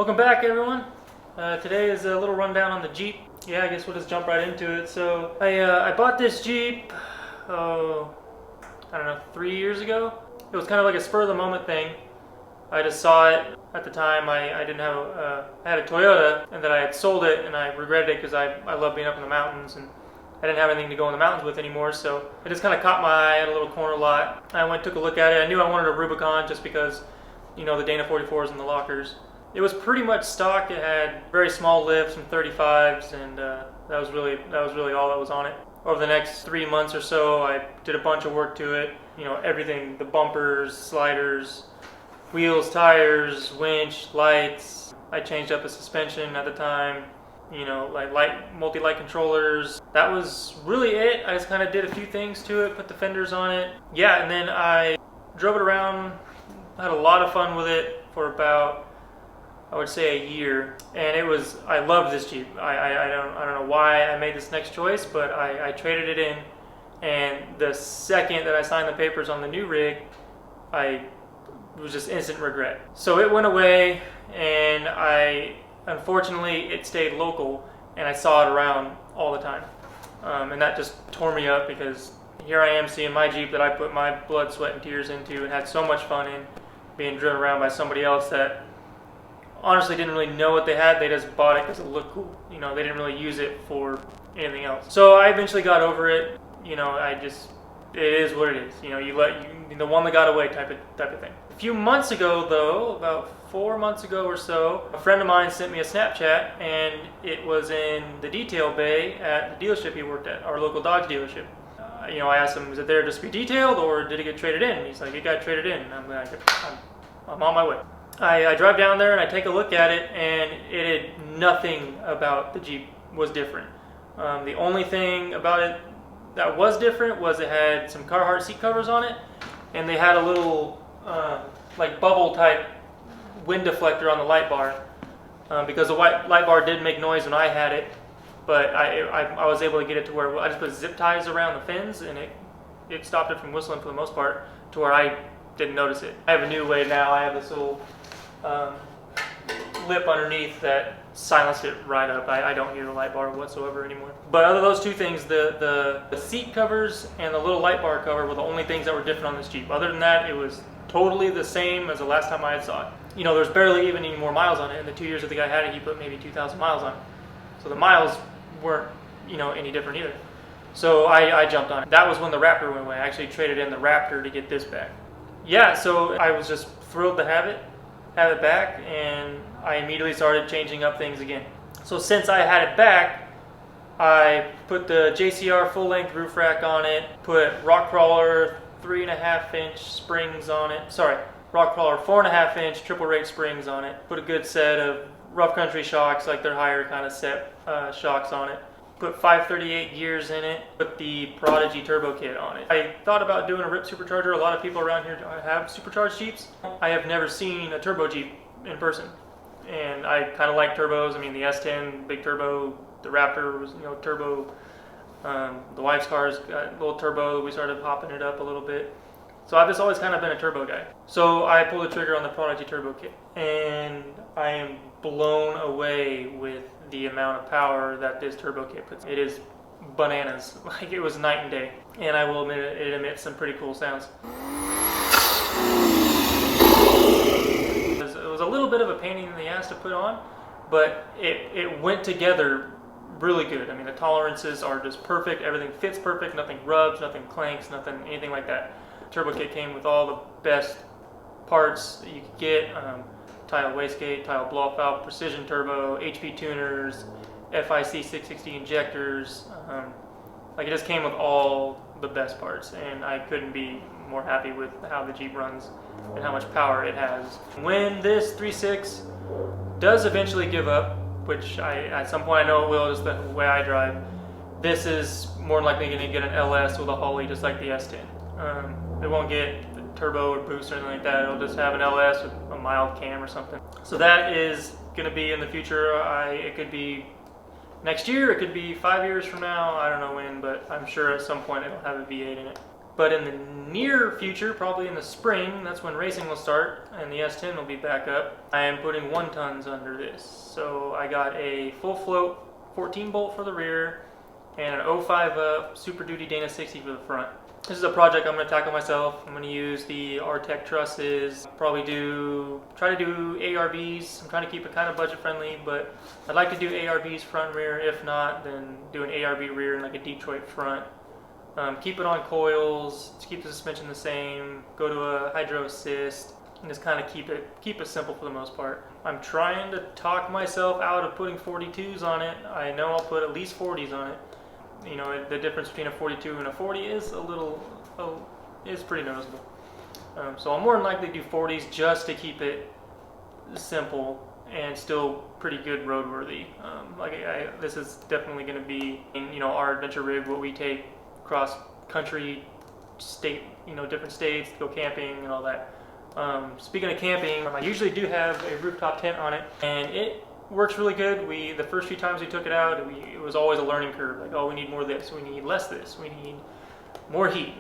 Welcome back, everyone. Today is a little rundown on the Jeep. Yeah, I guess we'll just jump right into it. So I bought this Jeep, I don't know, 3 years ago. It was kind of like a spur of the moment thing. I just saw it at the time. I didn't have I had a Toyota, and then I had sold it, and I regretted it because I love being up in the mountains, and I didn't have anything to go in the mountains with anymore. So it just kind of caught my eye at a little corner lot. I went, took a look at it. I knew I wanted a Rubicon just because, you know, the Dana 44s and the lockers. It was pretty much stock. It had very small lifts and 35s, and that was really all that was on it. Over the next 3 months or so, I did a bunch of work to it. You know, everything: the bumpers, sliders, wheels, tires, winch, lights. I changed up the suspension at the time. You know, like multi-light controllers. That was really it. I just kind of did a few things to it, put the fenders on it. Yeah, and then I drove it around. Had a lot of fun with it for about, I would say, a year, and I loved this Jeep. I don't know why I made this next choice, but I traded it in, and the second that I signed the papers on the new rig, it was just instant regret. So it went away, and unfortunately it stayed local, and I saw it around all the time, and that just tore me up, because here I am seeing my Jeep that I put my blood, sweat, and tears into and had so much fun in, being driven around by somebody else that honestly didn't really know what they had. They just bought it because it looked cool. You know, they didn't really use it for anything else. So I eventually got over it. You know, it is what it is. You know, the one that got away type of thing. A few months ago, though, about 4 months ago or so, a friend of mine sent me a Snapchat, and it was in the detail bay at the dealership he worked at, our local Dodge dealership. You know, I asked him, was it there just to be detailed, or did it get traded in? And he's like, it got traded in. And I'm like, I'm on my way. I drive down there and I take a look at it, and it had nothing about the Jeep was different. The only thing about it that was different was it had some Carhartt seat covers on it, and they had a little like bubble type wind deflector on the light bar, because the light bar did make noise when I had it, but I was able to get it to where I just put zip ties around the fins, and it stopped it from whistling for the most part, to where I didn't notice it. I have a new way now. I have this little lip underneath that silenced it right up. I don't hear the light bar whatsoever anymore. But other than those two things, the seat covers and the little light bar cover were the only things that were different on this Jeep. Other than that, it was totally the same as the last time I had saw it. You know, there's barely even any more miles on it. In the 2 years that the guy had it, he put maybe 2,000 miles on it. So the miles weren't, you know, any different either. So I jumped on it. That was when the Raptor went away. I actually traded in the Raptor to get this back. Yeah, so I was just thrilled to have it back, and I immediately started changing up things again. So since I had it back, I put the JCR full-length roof rack on it, put Rock Crawler 3.5-inch springs on it. Sorry, Rock Crawler 4.5-inch triple rate springs on it. Put a good set of Rough Country shocks, like their higher kind of set shocks on it. Put 538 gears in it, put the Prodigy turbo kit on it. I thought about doing a RIP supercharger. A lot of people around here have supercharged Jeeps. I have never seen a turbo Jeep in person, and I kind of like turbos. I mean, the S10, big turbo, the Raptor was, you know, turbo. The wife's car's got a little turbo. We started popping it up a little bit. So I've just always kind of been a turbo guy. So I pulled the trigger on the Prodigy turbo kit, and I am blown away with the amount of power that this turbo kit puts. It is bananas. Like, it was night and day. And I will admit it emits some pretty cool sounds. It was a little bit of a pain in the ass to put on, but it went together really good. I mean, the tolerances are just perfect. Everything fits perfect. Nothing rubs, nothing clanks, anything like that. Turbo kit came with all the best parts that you could get. Tile wastegate, tile blow-off valve, precision turbo, HP tuners, FIC 660 injectors. Like, it just came with all the best parts, and I couldn't be more happy with how the Jeep runs and how much power it has. When this 3.6 does eventually give up, which at some point I know it will, just the way I drive, this is more than likely going to get an LS with a Holley just like the S10. It won't get turbo or boost or anything like that. It'll just have an LS with a mild cam or something. So that is going to be in the future. It could be next year, it could be 5 years from now. I don't know when, but I'm sure at some point it'll have a V8 in it. But in the near future, probably in the spring, that's when racing will start and the S10 will be back up. I am putting 1 tons under this. So I got a full float 14 bolt for the rear and an 05 up Super Duty Dana 60 for the front. This is a project I'm going to tackle myself. I'm going to use the Artec trusses, probably try to do ARBs. I'm trying to keep it kind of budget friendly, but I'd like to do ARBs front and rear. If not, then do an ARB rear and like a Detroit front. Keep it on coils, keep the suspension the same, go to a hydro assist, and just kind of keep it simple for the most part. I'm trying to talk myself out of putting 42s on it. I know I'll put at least 40s on it. You know, the difference between a 42 and a 40 is is pretty noticeable. So I'm more than likely to do 40s just to keep it simple and still pretty good roadworthy. This is definitely going to be, you know, our adventure rig, what we take cross country, state, you know, different states to go camping and all that. Speaking of camping, I usually do have a rooftop tent on it, and it works really good. The first few times we took it out, it was always a learning curve. Like, oh, we need more of this, we need less this, we need more heat.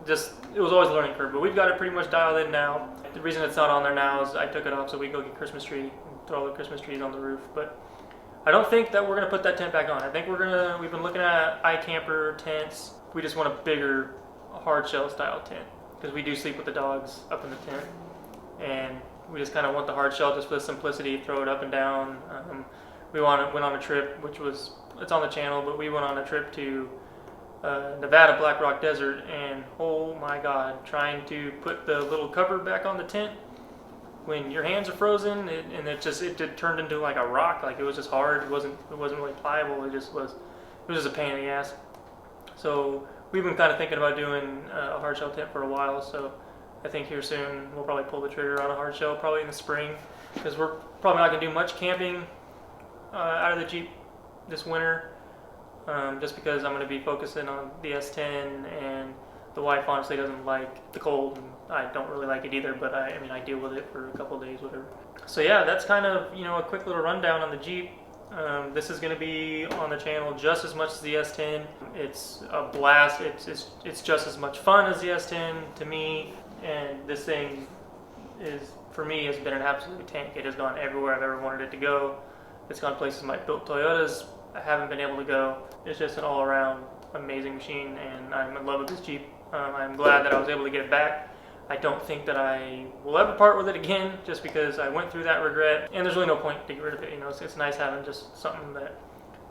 It was always a learning curve, but we've got it pretty much dialed in now. The reason it's not on there now is I took it off so we can go get Christmas tree and throw all the Christmas trees on the roof. But I don't think that we're going to put that tent back on. I think we've been looking at iCamper tents. We just want a bigger hard shell style tent because we do sleep with the dogs up in the tent, and we just kind of want the hard shell just for the simplicity, throw it up and down. We went on a trip, it's on the channel, but we went on a trip to Nevada Black Rock Desert, and oh my god, trying to put the little cover back on the tent when your hands are frozen, it turned into like a rock. Like, it was just hard. It wasn't really pliable. It was just a pain in the ass. So we've been kind of thinking about doing a hard shell tent for a while. So I think here soon we'll probably pull the trigger on a hard shell, probably in the spring, because we're probably not gonna do much camping out of the Jeep this winter, just because I'm gonna be focusing on the S10, and the wife honestly doesn't like the cold, and I don't really like it either, but I mean, I deal with it for a couple of days, whatever. So yeah, that's kind of, you know, a quick little rundown on the Jeep. This is going to be on the channel just as much as the S10. It's a blast. It's just as much fun as the S10 to me, and this thing for me, has been an absolute tank. It has gone everywhere I've ever wanted it to go. It's gone places my built Toyotas I haven't been able to go. It's just an all-around amazing machine, and I'm in love with this Jeep. I'm glad that I was able to get it back. I don't think that I will ever part with it again, just because I went through that regret, and there's really no point to get rid of it. You know, it's nice having just something that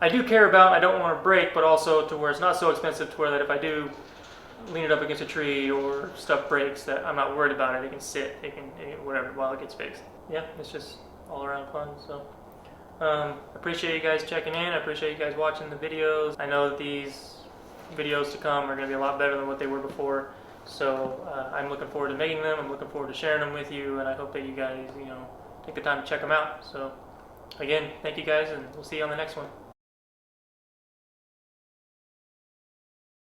I do care about, I don't want to break, but also to where it's not so expensive to where that if I do lean it up against a tree or stuff breaks, that I'm not worried about it. It can sit, whatever, while it gets fixed. Yeah, it's just all around fun. So appreciate you guys checking in. I appreciate you guys watching the videos. I know that these videos to come are going to be a lot better than what they were before. So I'm looking forward to making them. I'm looking forward to sharing them with you, and I hope that you guys, you know, take the time to check them out. So again, thank you guys, and we'll see you on the next one.